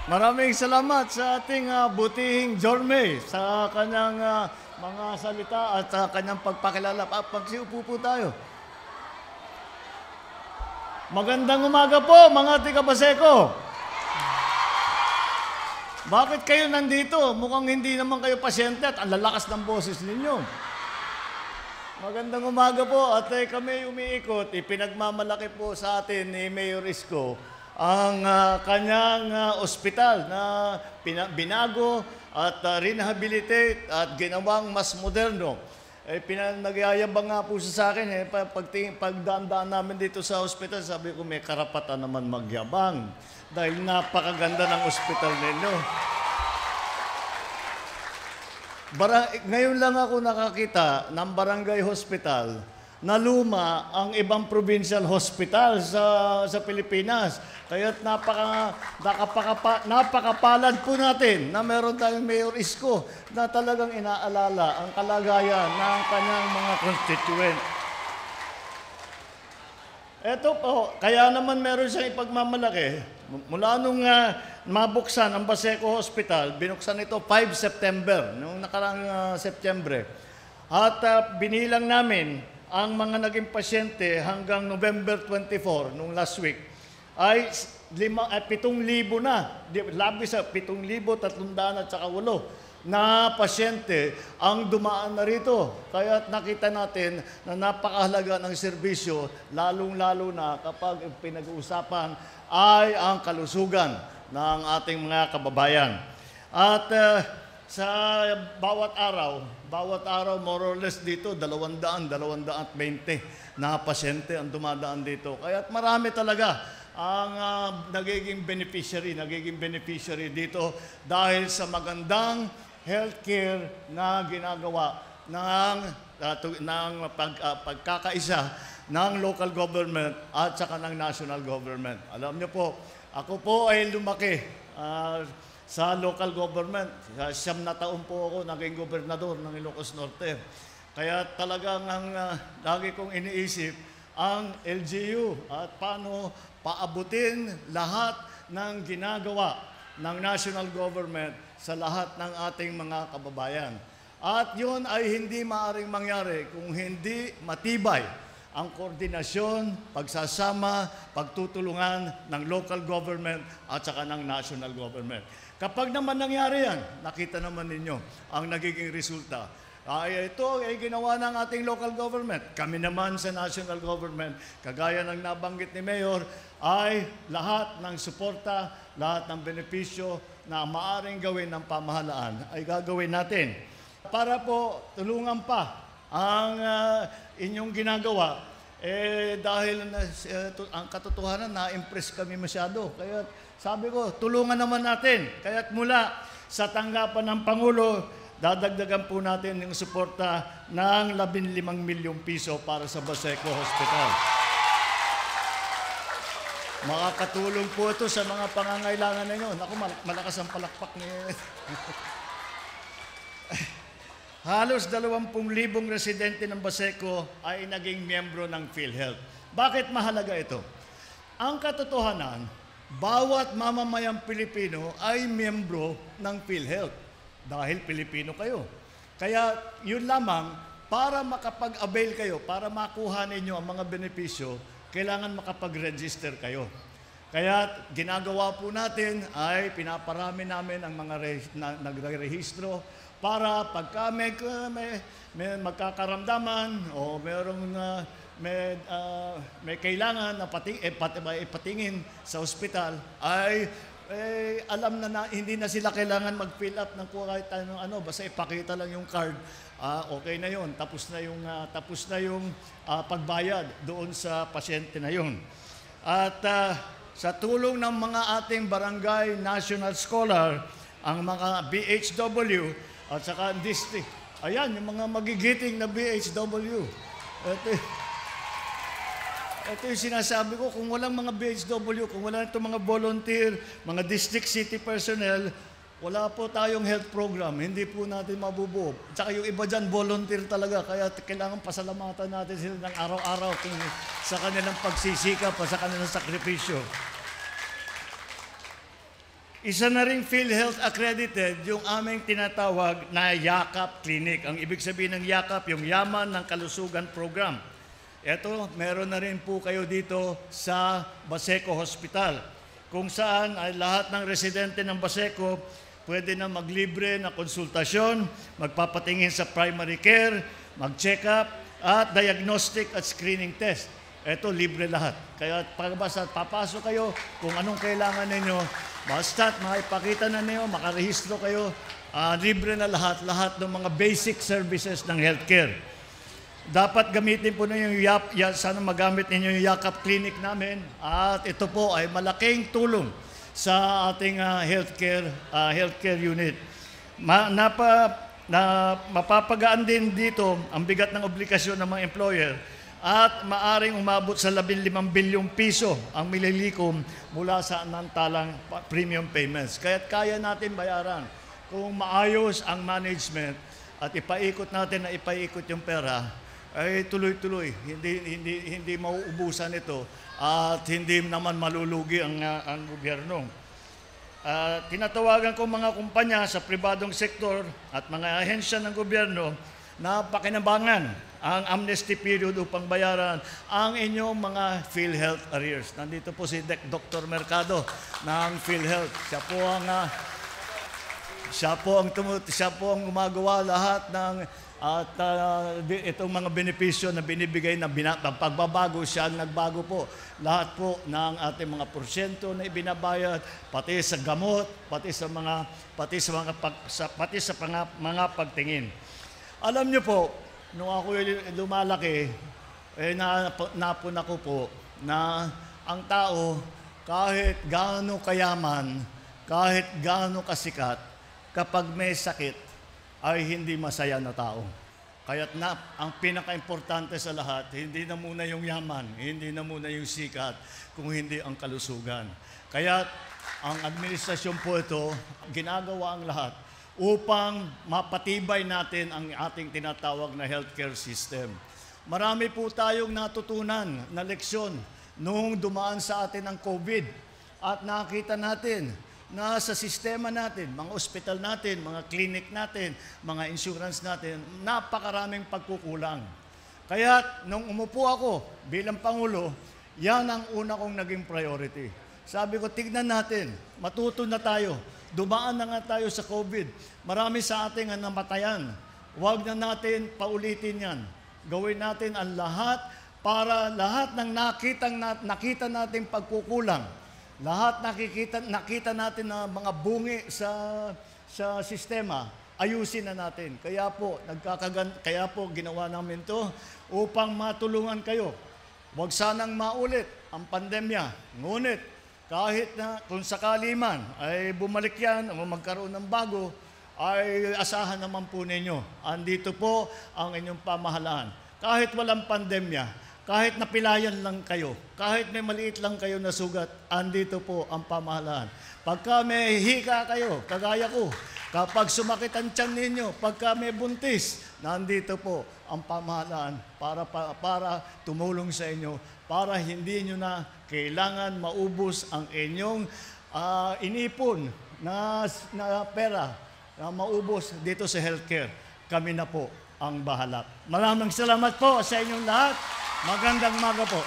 Maraming salamat sa ating butihing Jorme sa kanyang mga salita at sa kanyang pagpakilala. Pagsiupo po tayo. Magandang umaga po mga taga-Baseco. Bakit kayo nandito? Mukhang hindi naman kayo pasyente at ang lalakas ng boses ninyo. Magandang umaga po at kami umiikot. Ipinagmamalaki po sa atin ni Mayor Isko ang kanyang ospital na binago at rehabilitate at ginawang mas moderno. Nagyayabang nga po siya sa akin. Pagdaan-daan namin dito sa ospital, sabi ko may karapatan naman magyabang dahil napakaganda ng ospital ninyo. Ngayon lang ako nakakita ng barangay hospital na luma ang ibang provincial hospital sa Pilipinas. Kaya napakapalad po natin na meron tayong Mayor Isko na talagang inaalala ang kalagayan ng kanyang mga constituent. Ito po, kaya naman meron siyang ipagmamalaki. Mula nung mabuksan ang Baseco Hospital, binuksan ito 5 September, noong nakarang September. At binilang namin ang mga naging pasyente hanggang November 24, nung last week, ay 7,000 na, labis sa 7,308 na pasyente ang dumaan na rito. Kaya nakita natin na napakahalaga ng serbisyo, lalong-lalo na kapag pinag-uusapan ay ang kalusugan ng ating mga kababayan. At sa bawat araw, more or less dito, 200-220 na pasyente ang dumadaan dito. Kaya marami talaga ang nagiging beneficiary dito dahil sa magandang healthcare na ginagawa ng pagkakaisa ng local government at saka ng national government. Alam niyo po, ako po ay lumaki sa local government. 9 na taon po ako naging gobernador ng Ilocos Norte. Kaya talagang lagi kong iniisip ang LGU at paano paabutin lahat ng ginagawa ng national government sa lahat ng ating mga kababayan. At yun ay hindi maaaring mangyari kung hindi matibay ang koordinasyon, pagsasama, pagtutulungan ng local government at saka ng national government. Kapag naman nangyari yan, nakita naman ninyo ang nagiging resulta. Ito ay ginawa ng ating local government. Kami naman sa national government, kagaya ng nabanggit ni Mayor, ay lahat ng suporta, lahat ng benepisyo na maaaring gawin ng pamahalaan ay gagawin natin. Para po tulungan pa ang inyong ginagawa, dahil ang katotohanan, na-impress kami masyado. Kaya sabi ko, tulungan naman natin. Kaya't mula sa tanggapan ng Pangulo, dadagdagan po natin yung suporta ng 15 milyong piso para sa Baseco Hospital. Makakatulong po ito sa mga pangangailangan ninyo. Naku, malakas ang palakpak ni... Halos 20,000 residente ng Baseco ay naging miyembro ng PhilHealth. Bakit mahalaga ito? Ang katotohanan, bawat mamamayang Pilipino ay miyembro ng PhilHealth dahil Pilipino kayo. Kaya yun lamang, para makapag-avail kayo, para makuha ninyo ang mga benepisyo, kailangan makapag-register kayo. Kaya ginagawa po natin ay pinaparami namin ang mga nagre-rehistro para pagka may magkakaramdaman o may kailangan na ipatingin sa ospital ay alam na hindi na sila kailangan mag-fill up ng kahit ano, basta ipakita lang yung card, okay na yun, tapos na yung pagbayad doon sa pasyente na yun. At sa tulong ng mga ating barangay national scholar, ang mga BHW at saka district, ayan, yung mga magigiting na BHW. Ito yung sinasabi ko, kung walang mga BHW, kung wala itong mga volunteer, mga district city personnel, wala po tayong health program, hindi po natin mabubuo. Tsaka yung iba dyan, volunteer talaga, kaya kailangan pasalamatan natin sila ng araw-araw sa kanilang pagsisikap, sa kanilang sakripisyo. Isa na ring PhilHealth accredited yung aming tinatawag na Yakap Clinic. Ang ibig sabihin ng Yakap, yung Yaman ng Kalusugan Program. Ito, meron na rin po kayo dito sa Baseco Hospital, kung saan ay lahat ng residente ng Baseco pwede na maglibre na konsultasyon, magpapatingin sa primary care, mag-check up, at diagnostic at screening test. Ito, libre lahat. Kaya basta papasok kayo kung anong kailangan ninyo, basta't maipakita na ninyo, makarehistro kayo, libre na lahat ng mga basic services ng healthcare. Dapat gamitin po ninyo sana magamit ninyo yung Yakap Clinic namin, at ito po ay malaking tulong sa ating healthcare unit. Mapapagaan din dito ang bigat ng obligasyon ng mga employer, at maaring umabot sa 15 bilyong piso ang mililikom mula sa nantalang premium payments. Kaya't kaya natin bayaran kung maayos ang management at ipaikot natin na ipaikot yung pera, ay tuloy-tuloy, hindi mauubusan ito at hindi naman malulugi ang gobyerno. Tinatawagan ko mga kumpanya sa pribadong sektor at mga ahensya ng gobyerno na pakinabangan ang amnesty period upang bayaran ang inyong mga PhilHealth arrears. Nandito po si Dr. Mercado ng PhilHealth. Siya po ang gumagawa lahat ng itong mga benepisyo na binibigay na pagbabago, siya ang nagbago po. Lahat po ng ating mga porsyento na ibinabayad, pati sa gamot, pati sa mga pagtingin. Alam niyo po, nung ako lumalaki, napun ako po na ang tao, kahit gaano kayaman, kahit gaano kasikat, kapag may sakit, ay hindi masaya na tao. Kaya't ang pinaka-importante sa lahat, hindi na muna yung yaman, hindi na muna yung sikat, kung hindi ang kalusugan. Kaya't ang administrasyon po ito, ginagawa ang lahat upang mapatibay natin ang ating tinatawag na healthcare system. Marami po tayong natutunan na leksyon noong dumaan sa atin ang COVID, at nakita natin na sa sistema natin, mga ospital natin, mga clinic natin, mga insurance natin, napakaraming pagkukulang. Kaya nung umupo ako bilang Pangulo, yan ang una kong naging priority. Sabi ko, tignan natin, matuto na tayo. Dumaan na nga tayo sa COVID. Marami sa ating ang namatayan. Huwag na natin paulitin yan. Gawin natin ang lahat para lahat ng nakita nating pagkukulang, lahat nakita natin na mga bungi sa sistema, ayusin na natin. Kaya po ginawa namin to upang matulungan kayo. Huwag sanang maulit ang pandemya. Ngunit kahit na kung sakali man ay bumalik yan o magkaroon ng bago, ay asahan naman po ninyo. Andito po ang inyong pamahalaan. Kahit walang pandemya, kahit napilayan lang kayo, kahit may maliit lang kayo na sugat, andito po ang pamahalaan. Pagka may hika kayo, kagaya ko, kapag sumakit ang tiyan ninyo, pagka may buntis, nandito po ang pamahalaan para tumulong sa inyo, para hindi nyo na kailangan maubos ang inyong inipon na pera na maubos dito sa healthcare. Kami na po ang bahala. Maraming salamat po sa inyong lahat. Magandang umaga po.